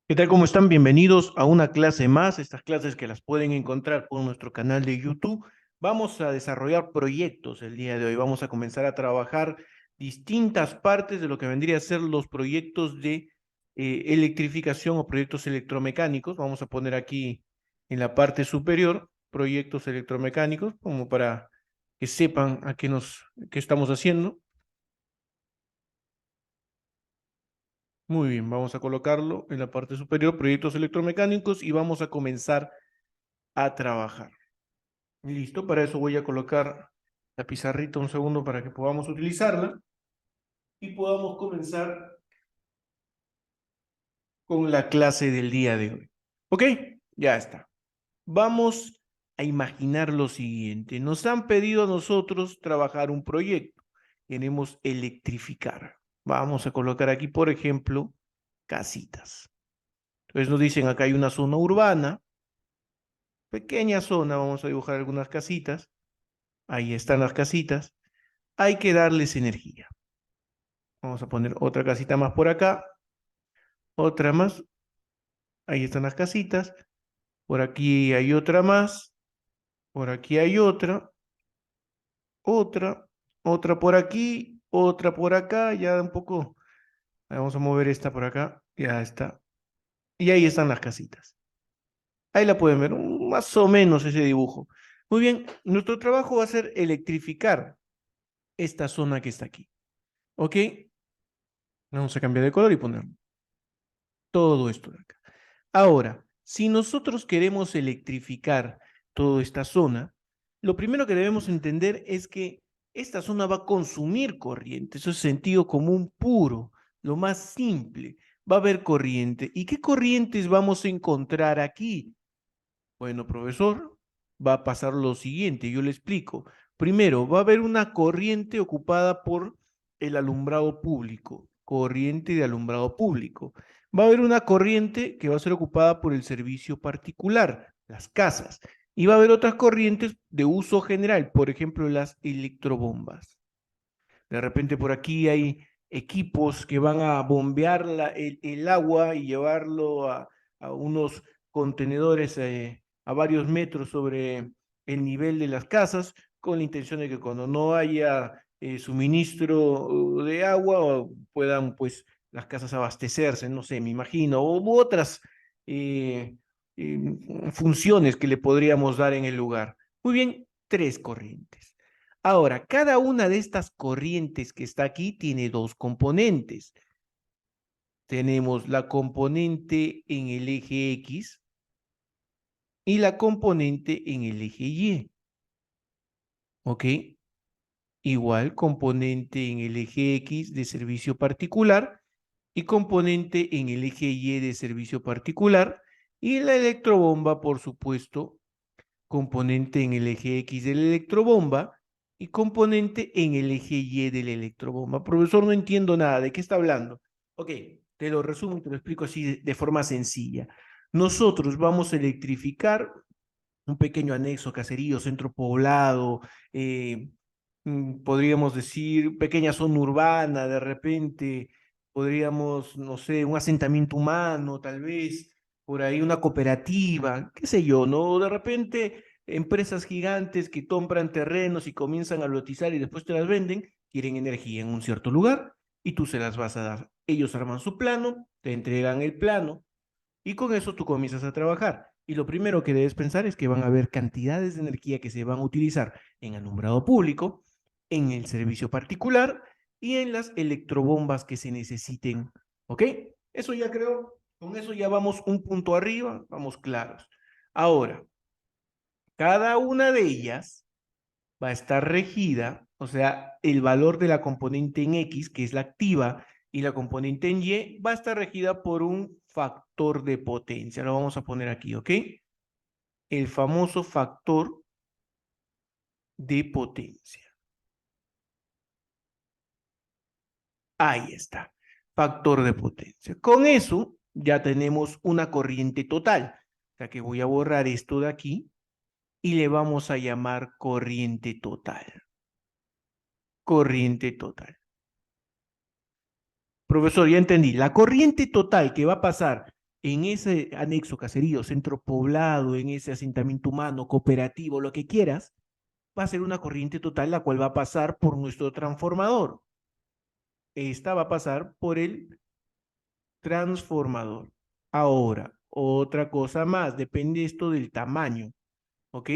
¿Qué tal? ¿Cómo están? Bienvenidos a una clase más. Estas clases que las pueden encontrar por nuestro canal de YouTube. Vamos a desarrollar proyectos el día de hoy. Vamos a comenzar a trabajar distintas partes de lo que vendría a ser los proyectos de electrificación o proyectos electromecánicos. Vamos a poner aquí en la parte superior proyectos electromecánicos como para que sepan qué estamos haciendo. Muy bien, vamos a colocarlo en la parte superior, proyectos electromecánicos, y vamos a comenzar a trabajar. Listo, para eso voy a colocar la pizarrita un segundo para que podamos utilizarla y podamos comenzar con la clase del día de hoy. ¿Ok? Ya está. Vamos a imaginar lo siguiente. Nos han pedido a nosotros trabajar un proyecto. Queremos electrificar. Vamos a colocar aquí, por ejemplo, casitas. Entonces nos dicen acá hay una zona urbana, pequeña zona, vamos a dibujar algunas casitas. Ahí están las casitas. Hay que darles energía. Vamos a poner otra casita más por acá, otra más. Ahí están las casitas. Por aquí hay otra más. Por aquí hay otra, otra por aquí, otra por acá. Ya un poco. Vamos a mover esta por acá. Ya está. Y ahí están las casitas. Ahí la pueden ver, más o menos ese dibujo. Muy bien, nuestro trabajo va a ser electrificar esta zona que está aquí. ¿Ok? Vamos a cambiar de color y poner todo esto de acá. Ahora, si nosotros queremos electrificar toda esta zona, lo primero que debemos entender es que esta zona va a consumir corriente. Eso es sentido común puro, lo más simple. Va a haber corriente. ¿Y qué corrientes vamos a encontrar aquí? Bueno, profesor, va a pasar lo siguiente, yo le explico. Primero, va a haber una corriente ocupada por el alumbrado público, corriente de alumbrado público. Va a haber una corriente que va a ser ocupada por el servicio particular, las casas. Y va a haber otras corrientes de uso general, por ejemplo, las electrobombas. De repente por aquí hay equipos que van a bombear el agua y llevarlo a unos contenedores a varios metros sobre el nivel de las casas, con la intención de que cuando no haya suministro de agua puedan pues las casas abastecerse, no sé, me imagino, u otras eh, funciones que le podríamos dar en el lugar. Muy bien, tres corrientes. Ahora, cada una de estas corrientes que está aquí tiene dos componentes. Tenemos la componente en el eje X y la componente en el eje Y. ¿Ok? Igual, componente en el eje X de servicio particular y componente en el eje Y de servicio particular. Y la electrobomba, por supuesto, componente en el eje X de la electrobomba y componente en el eje Y de la electrobomba. Profesor, no entiendo nada. ¿De qué está hablando? Ok, te lo resumo y te lo explico así de forma sencilla. Nosotros vamos a electrificar un pequeño anexo, caserío, centro poblado, podríamos decir pequeña zona urbana, de repente podríamos, no sé, un asentamiento humano, tal vez, por ahí una cooperativa, qué sé yo, ¿no? De repente empresas gigantes que compran terrenos y comienzan a lotizar y después te las venden, quieren energía en un cierto lugar y tú se las vas a dar. Ellos arman su plano, te entregan el plano y con eso tú comienzas a trabajar. Y lo primero que debes pensar es que van a haber cantidades de energía que se van a utilizar en alumbrado público, en el servicio particular y en las electrobombas que se necesiten. ¿Ok? Eso ya creo, con eso ya vamos un punto arriba, vamos claros. Ahora, cada una de ellas va a estar regida, o sea, el valor de la componente en X, que es la activa, y la componente en Y, va a estar regida por un factor de potencia. Lo vamos a poner aquí, ¿ok? El famoso factor de potencia. Ahí está, factor de potencia. Con eso ya tenemos una corriente total. O sea que voy a borrar esto de aquí y le vamos a llamar corriente total. Corriente total. Profesor, ya entendí. La corriente total que va a pasar en ese anexo, caserío, centro poblado, en ese asentamiento humano, cooperativo, lo que quieras, va a ser una corriente total la cual va a pasar por nuestro transformador. Esta va a pasar por el transformador. Ahora, otra cosa más, depende esto del tamaño, ¿ok?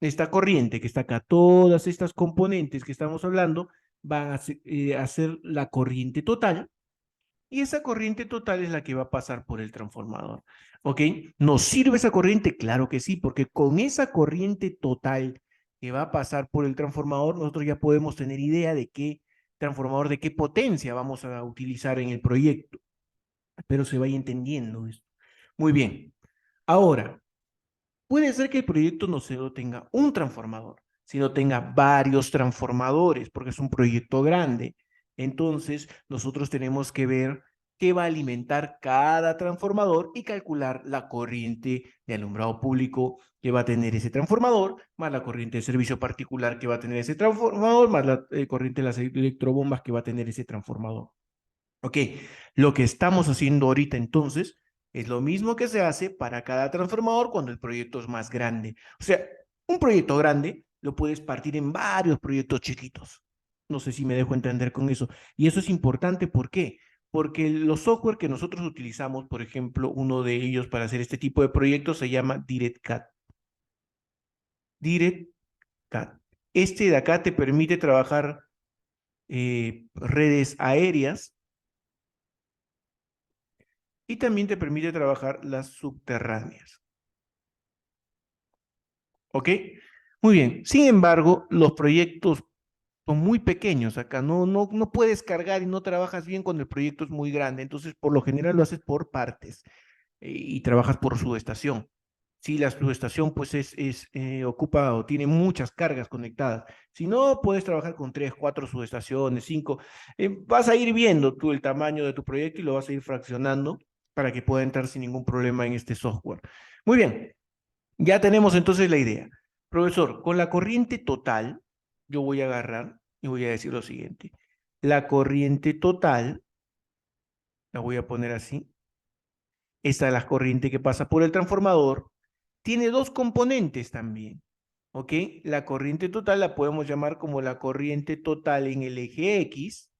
Esta corriente que está acá, todas estas componentes que estamos hablando van a ser la corriente total y esa corriente total es la que va a pasar por el transformador, ¿ok? ¿Nos sirve esa corriente? Claro que sí, porque con esa corriente total que va a pasar por el transformador, nosotros ya podemos tener idea de qué transformador, de qué potencia vamos a utilizar en el proyecto. Espero se vaya entendiendo esto. Muy bien. Ahora, puede ser que el proyecto no solo tenga un transformador, sino tenga varios transformadores, porque es un proyecto grande. Entonces, nosotros tenemos que ver qué va a alimentar cada transformador y calcular la corriente de alumbrado público que va a tener ese transformador, más la corriente de servicio particular que va a tener ese transformador, más la corriente de las electrobombas que va a tener ese transformador. Ok, lo que estamos haciendo ahorita entonces es lo mismo que se hace para cada transformador cuando el proyecto es más grande. O sea, un proyecto grande lo puedes partir en varios proyectos chiquitos. No sé si me dejo entender con eso. Y eso es importante, ¿por qué? Porque los software que nosotros utilizamos, por ejemplo, uno de ellos para hacer este tipo de proyectos se llama DirectCAD. DirectCAD. Este de acá te permite trabajar redes aéreas y también te permite trabajar las subterráneas. ¿Ok? Muy bien. Sin embargo, los proyectos son muy pequeños acá. No puedes cargar y no trabajas bien cuando el proyecto es muy grande. Entonces, por lo general lo haces por partes y trabajas por subestación. Si la subestación pues ocupa o tiene muchas cargas conectadas. Si no, puedes trabajar con 3, 4 subestaciones, 5. Vas a ir viendo tú el tamaño de tu proyecto y lo vas a ir fraccionando para que pueda entrar sin ningún problema en este software. Muy bien, ya tenemos entonces la idea. Profesor, con la corriente total, yo voy a agarrar y voy a decir lo siguiente. La corriente total, la voy a poner así. Esta es la corriente que pasa por el transformador. Tiene dos componentes también. ¿Ok? La corriente total la podemos llamar como la corriente total en el eje X.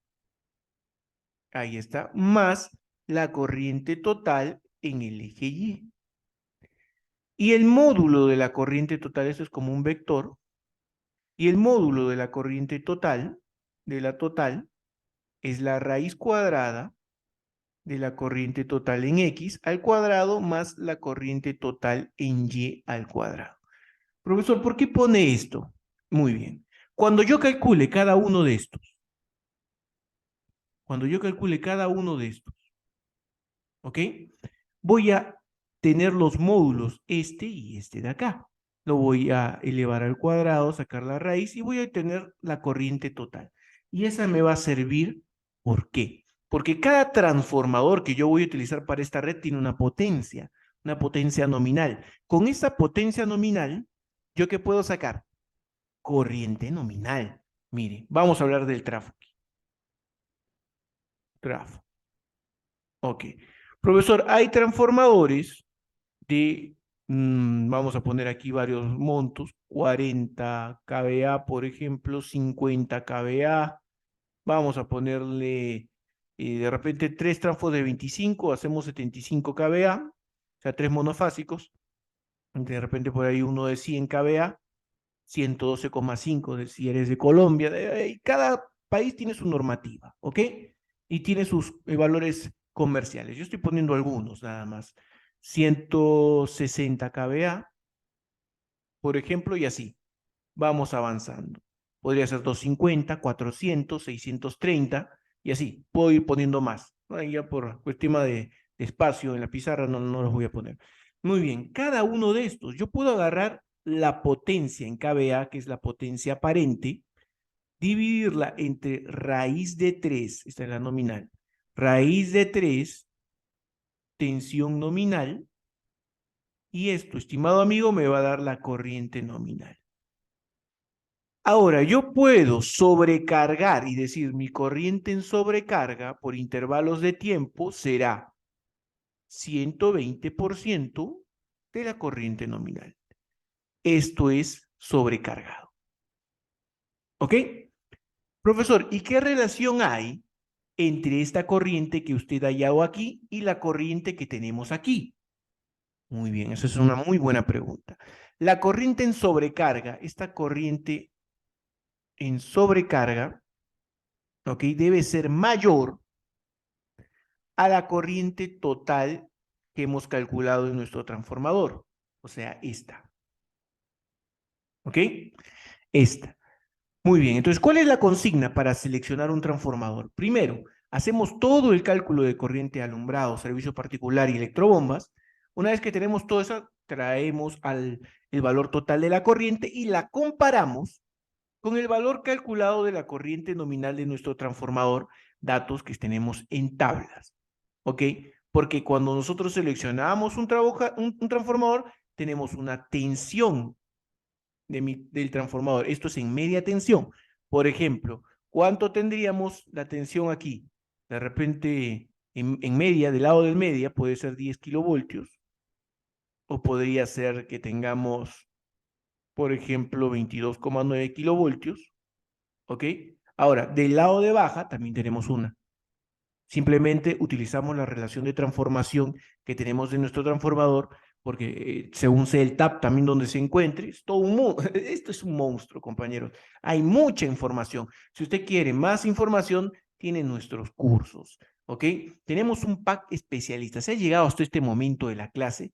Ahí está. Más la corriente total en el eje Y. Y el módulo de la corriente total, eso es como un vector. Y el módulo de la corriente total, de la total, es la raíz cuadrada de la corriente total en X al cuadrado más la corriente total en Y al cuadrado. Profesor, ¿por qué pone esto? Muy bien. Cuando yo calcule cada uno de estos, cuando yo calcule cada uno de estos, ¿ok? Voy a tener los módulos este y este de acá. Lo voy a elevar al cuadrado, sacar la raíz y voy a tener la corriente total. Y esa me va a servir, ¿por qué? Porque cada transformador que yo voy a utilizar para esta red tiene una potencia nominal. Con esa potencia nominal, ¿yo qué puedo sacar? Corriente nominal. Mire, vamos a hablar del tráfico. Trafo. Ok. Profesor, hay transformadores de, vamos a poner aquí varios montos, 40 kVA, por ejemplo, 50 kVA. Vamos a ponerle de repente tres trafos de 25, hacemos 75 kVA, o sea, tres monofásicos. De repente por ahí uno de 100 kVA, 112,5 si eres de Colombia. Cada país tiene su normativa, ¿ok? Y tiene sus valores comerciales. Yo estoy poniendo algunos nada más. 160 kVA, por ejemplo, y así. Vamos avanzando. Podría ser 250, 400, 630 y así. Puedo ir poniendo más. Ya por cuestión de espacio en la pizarra no los voy a poner. Muy bien, cada uno de estos, yo puedo agarrar la potencia en kVA, que es la potencia aparente, dividirla entre raíz de 3, esta es la nominal, raíz de 3, tensión nominal, y esto, estimado amigo, me va a dar la corriente nominal. Ahora, yo puedo sobrecargar y decir mi corriente en sobrecarga por intervalos de tiempo será 120% de la corriente nominal. Esto es sobrecargado. ¿Ok? Profesor, ¿y qué relación hay entre esta corriente que usted ha hallado aquí y la corriente que tenemos aquí? Muy bien, esa es una muy buena pregunta. La corriente en sobrecarga, esta corriente en sobrecarga, ¿ok? Debe ser mayor a la corriente total que hemos calculado en nuestro transformador. O sea, esta. ¿Ok? Esta. Muy bien, entonces, ¿cuál es la consigna para seleccionar un transformador? Primero, hacemos todo el cálculo de corriente alumbrado, servicio particular y electrobombas. Una vez que tenemos todo eso, traemos el valor total de la corriente y la comparamos con el valor calculado de la corriente nominal de nuestro transformador, datos que tenemos en tablas. ¿Ok? Porque cuando nosotros seleccionamos un transformador, tenemos una tensión del transformador. Esto es en media tensión. Por ejemplo, ¿cuánto tendríamos la tensión aquí? De repente, en media, del lado del media, puede ser 10 kilovoltios, o podría ser que tengamos, por ejemplo, 22,9 kilovoltios, ¿ok? Ahora, del lado de baja también tenemos una. Simplemente utilizamos la relación de transformación que tenemos de nuestro transformador, porque según sea el TAP también donde se encuentre, es todo esto es un monstruo, compañeros. Hay mucha información. Si usted quiere más información, tiene nuestros cursos, ¿ok? Tenemos un pack especialista. Si ha llegado hasta este momento de la clase,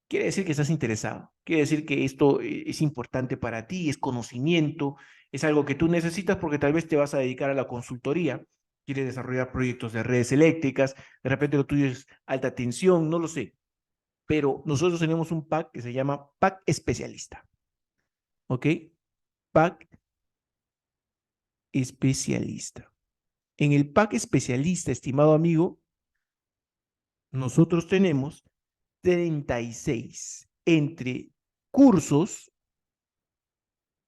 quiere decir que estás interesado. Quiere decir que esto es importante para ti, es conocimiento, es algo que tú necesitas porque tal vez te vas a dedicar a la consultoría, quieres desarrollar proyectos de redes eléctricas, de repente lo tuyo es alta tensión, no lo sé. Pero nosotros tenemos un pack que se llama pack especialista. ¿Ok? Pack especialista. En el pack especialista, estimado amigo, nosotros tenemos 36 entre cursos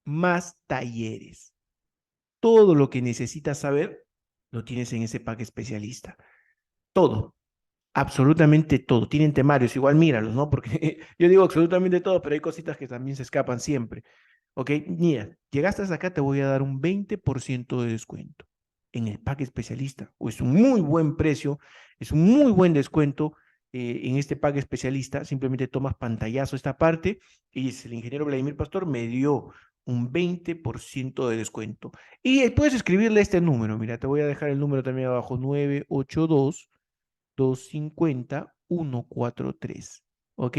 más talleres. Todo lo que necesitas saber lo tienes en ese pack especialista. Todo, absolutamente todo. Tienen temarios, igual míralos, ¿no? Porque yo digo absolutamente todo, pero hay cositas que también se escapan siempre. ¿Ok? Mira, llegaste hasta acá, te voy a dar un 20% de descuento en el pack especialista. O es un muy buen precio, es un muy buen descuento en este pack especialista. Simplemente tomas pantallazo esta parte y dices, el ingeniero Vladimir Pastor me dio un 20% de descuento. Y puedes escribirle este número. Mira, te voy a dejar el número también abajo, 982-250-143. ¿Ok?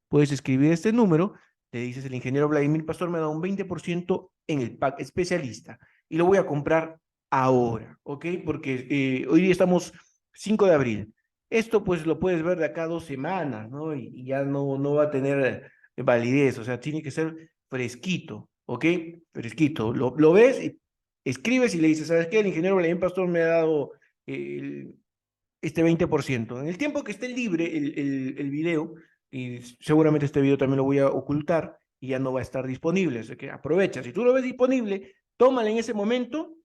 Puedes escribir este número, le dices, el ingeniero Vladimir Pastor me da un 20% en el pack especialista y lo voy a comprar ahora, ¿ok? Porque hoy día estamos 5 de abril. Esto pues lo puedes ver de acá a 2 semanas, ¿no? Y ya no va a tener validez, o sea, tiene que ser fresquito, ¿ok? Fresquito. Lo ves, y escribes y le dices, ¿sabes qué? El ingeniero Vladimir Pastor me ha dado este 20%. En el tiempo que esté libre el video, y seguramente este video también lo voy a ocultar y ya no va a estar disponible, así que aprovecha. Si tú lo ves disponible, tómala en ese momento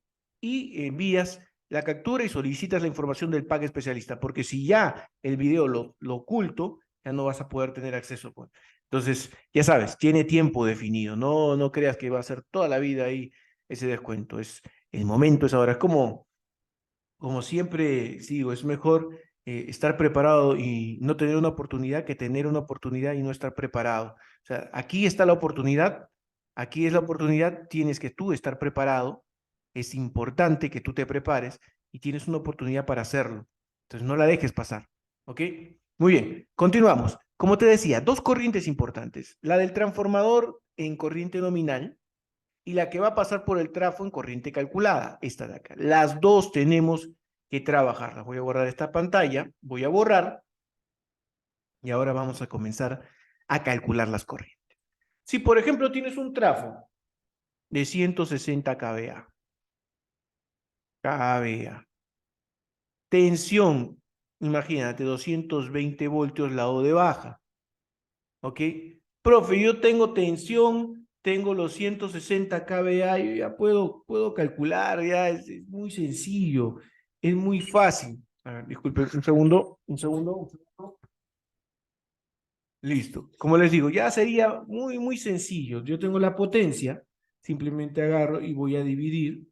y envías la captura y solicitas la información del pack especialista, porque si ya el video lo oculto, ya no vas a poder tener acceso. Pues. Entonces, ya sabes, tiene tiempo definido, no creas que va a ser toda la vida ahí ese descuento, el momento es ahora, es como siempre digo, es mejor estar preparado y no tener una oportunidad que tener una oportunidad y no estar preparado. O sea, aquí está la oportunidad, aquí es la oportunidad, tienes que tú estar preparado, es importante que tú te prepares y tienes una oportunidad para hacerlo. Entonces no la dejes pasar, ¿ok? Muy bien, continuamos. Como te decía, dos corrientes importantes, la del transformador en corriente nominal y la que va a pasar por el trafo en corriente calculada, esta de acá. Las dos tenemos que trabajarlas. Voy a borrar esta pantalla, voy a borrar y ahora vamos a comenzar a calcular las corrientes. Si, por ejemplo, tienes un trafo de 160 kVA, tensión, imagínate, 220 voltios lado de baja, ¿ok? Profe, yo tengo tensión, tengo los 160 kVA, yo ya puedo calcular, ya es muy sencillo, es muy fácil. A ver, disculpe, un segundo, un segundo. Listo. Como les digo, ya sería muy, muy sencillo. Yo tengo la potencia, simplemente agarro y voy a dividir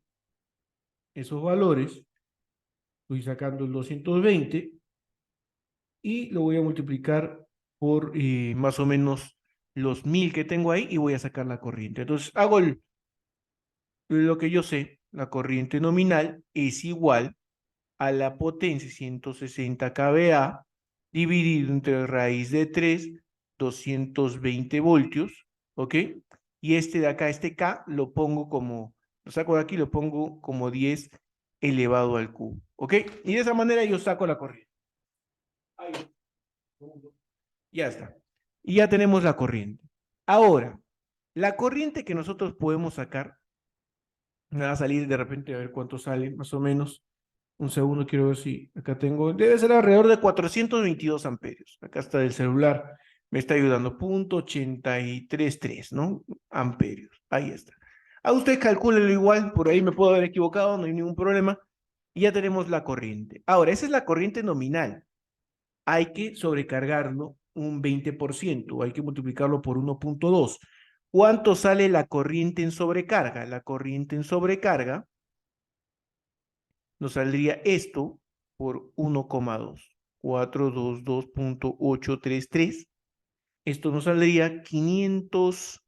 esos valores. Estoy sacando el 220 y lo voy a multiplicar por más o menos los 1000 que tengo ahí y voy a sacar la corriente. Entonces hago lo que yo sé, la corriente nominal es igual a la potencia 160 kVA dividido entre raíz de 3, 220 voltios, ¿ok? Y este de acá, este K, lo pongo como, lo saco de aquí, lo pongo como 10 elevado al cubo, ¿ok? Y de esa manera yo saco la corriente. Ahí, ya está. Y ya tenemos la corriente. Ahora, la corriente que nosotros podemos sacar, me va a salir de repente a ver cuánto sale, más o menos. Un segundo, quiero ver si acá tengo, debe ser alrededor de 422 amperios. Acá está el celular, me está ayudando, punto 833, ¿no? Amperios, ahí está. A usted calcúlelo igual, por ahí me puedo haber equivocado, no hay ningún problema. Y ya tenemos la corriente. Ahora, esa es la corriente nominal. Hay que sobrecargarlo un 20%, hay que multiplicarlo por 1.2. ¿Cuánto sale la corriente en sobrecarga? La corriente en sobrecarga nos saldría esto por 1,2. 422.833. Esto nos saldría 500,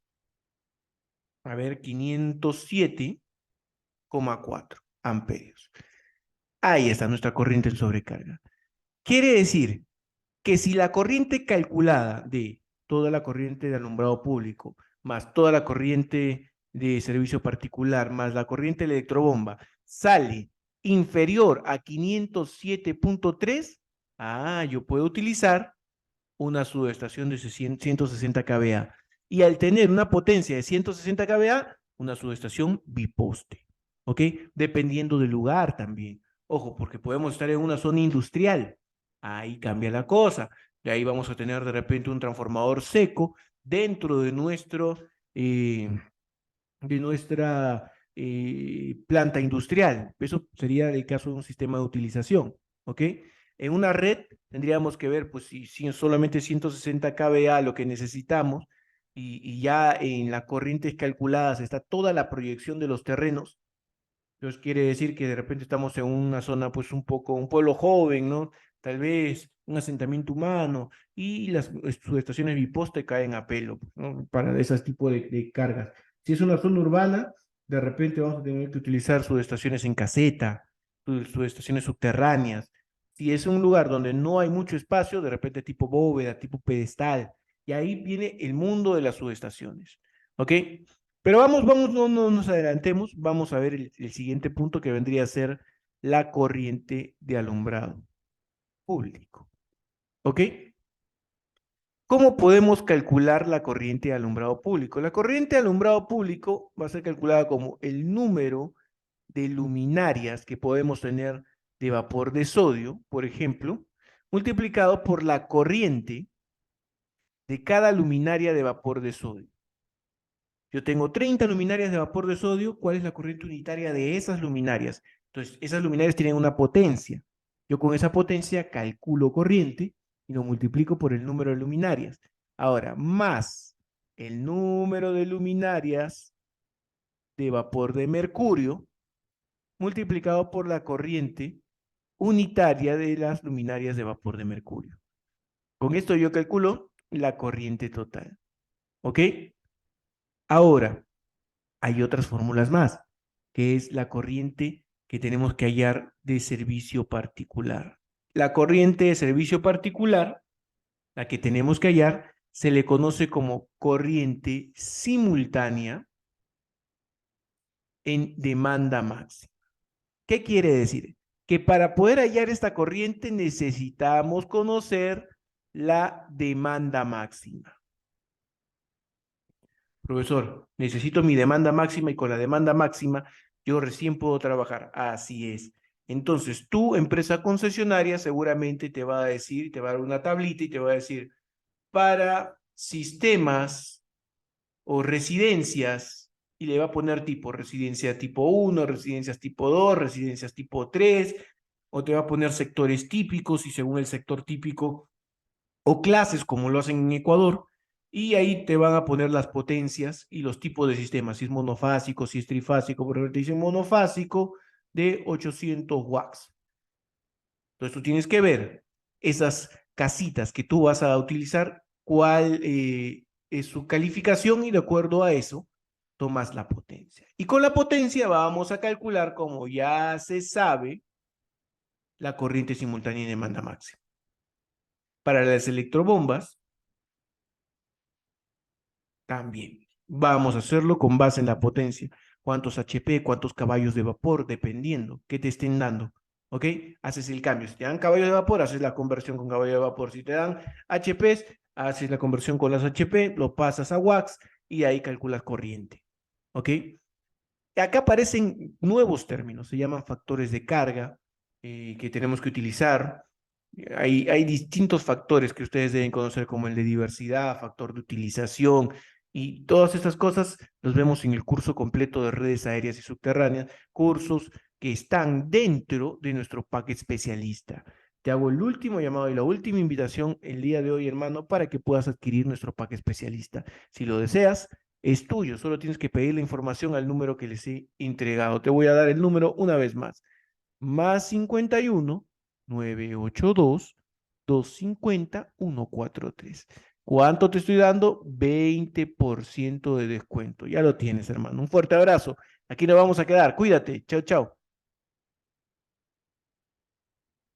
a ver, 507,4 amperios. Ahí está nuestra corriente en sobrecarga. Quiere decir que si la corriente calculada de toda la corriente de alumbrado público, más toda la corriente de servicio particular, más la corriente de electrobomba, sale inferior a 507.3, yo puedo utilizar una subestación de 160 kVA. Y al tener una potencia de 160 kVA, una subestación biposte, ¿ok? Dependiendo del lugar también. Ojo, porque podemos estar en una zona industrial. Ahí cambia la cosa. Y ahí vamos a tener de repente un transformador seco dentro eh, de nuestra planta industrial. Eso sería el caso de un sistema de utilización, ¿ok? En una red tendríamos que ver, pues, si solamente 160 kVA lo que necesitamos y ya en las corrientes calculadas está toda la proyección de los terrenos. Entonces quiere decir que de repente estamos en una zona, pues un poco, un pueblo joven, ¿no? Tal vez un asentamiento humano y las subestaciones biposte caen a pelo, ¿no? Para ese tipo de cargas. Si es una zona urbana, de repente vamos a tener que utilizar subestaciones en caseta, subestaciones subterráneas. Si es un lugar donde no hay mucho espacio, de repente tipo bóveda, tipo pedestal, y ahí viene el mundo de las subestaciones, ¿ok? Pero no nos adelantemos, vamos a ver el siguiente punto que vendría a ser la corriente de alumbrado público. ¿Ok? ¿Cómo podemos calcular la corriente de alumbrado público? La corriente de alumbrado público va a ser calculada como el número de luminarias que podemos tener de vapor de sodio, por ejemplo, multiplicado por la corriente de cada luminaria de vapor de sodio. Yo tengo 30 luminarias de vapor de sodio. ¿Cuál es la corriente unitaria de esas luminarias? Entonces, esas luminarias tienen una potencia. Yo con esa potencia calculo corriente y lo multiplico por el número de luminarias. Ahora, más el número de luminarias de vapor de mercurio multiplicado por la corriente unitaria de las luminarias de vapor de mercurio. Con esto yo calculo la corriente total. ¿Ok? Ahora, hay otras fórmulas más, que es la corriente que tenemos que hallar de servicio particular. La corriente de servicio particular, la que tenemos que hallar, se le conoce como corriente simultánea en demanda máxima. ¿Qué quiere decir? Que para poder hallar esta corriente necesitamos conocer la demanda máxima. Profesor, necesito mi demanda máxima y con la demanda máxima yo recién puedo trabajar. Así es. Entonces, tu empresa concesionaria seguramente te va a decir, te va a dar una tablita y te va a decir, para sistemas o residencias, y le va a poner tipo residencia tipo 1, residencias tipo 2, residencias tipo 3, o te va a poner sectores típicos y según el sector típico o clases como lo hacen en Ecuador, y ahí te van a poner las potencias y los tipos de sistemas, si es monofásico, si es trifásico, por ejemplo, te dicen monofásico de 800 watts. Entonces tú tienes que ver esas casitas que tú vas a utilizar, cuál es su calificación y de acuerdo a eso tomas la potencia. Y con la potencia vamos a calcular, como ya se sabe, la corriente simultánea y demanda máxima. Para las electrobombas, también. Vamos a hacerlo con base en la potencia. Cuántos HP, cuántos caballos de vapor, dependiendo qué te estén dando. ¿Ok? Haces el cambio. Si te dan caballos de vapor, haces la conversión con caballo de vapor. Si te dan HPs, haces la conversión con las HP, lo pasas a watts y ahí calculas corriente. ¿Ok? Acá aparecen nuevos términos, se llaman factores de carga que tenemos que utilizar. Hay distintos factores que ustedes deben conocer, como el de diversidad, factor de utilización, y todas estas cosas los vemos en el curso completo de redes aéreas y subterráneas, cursos que están dentro de nuestro pack especialista. Te hago el último llamado y la última invitación el día de hoy, hermano, para que puedas adquirir nuestro pack especialista. Si lo deseas, es tuyo, solo tienes que pedir la información al número que les he entregado. Te voy a dar el número una vez más. Más 51 982 250 143. ¿Cuánto te estoy dando? 20% de descuento. Ya lo tienes, hermano. Un fuerte abrazo. Aquí nos vamos a quedar. Cuídate. Chao, chao.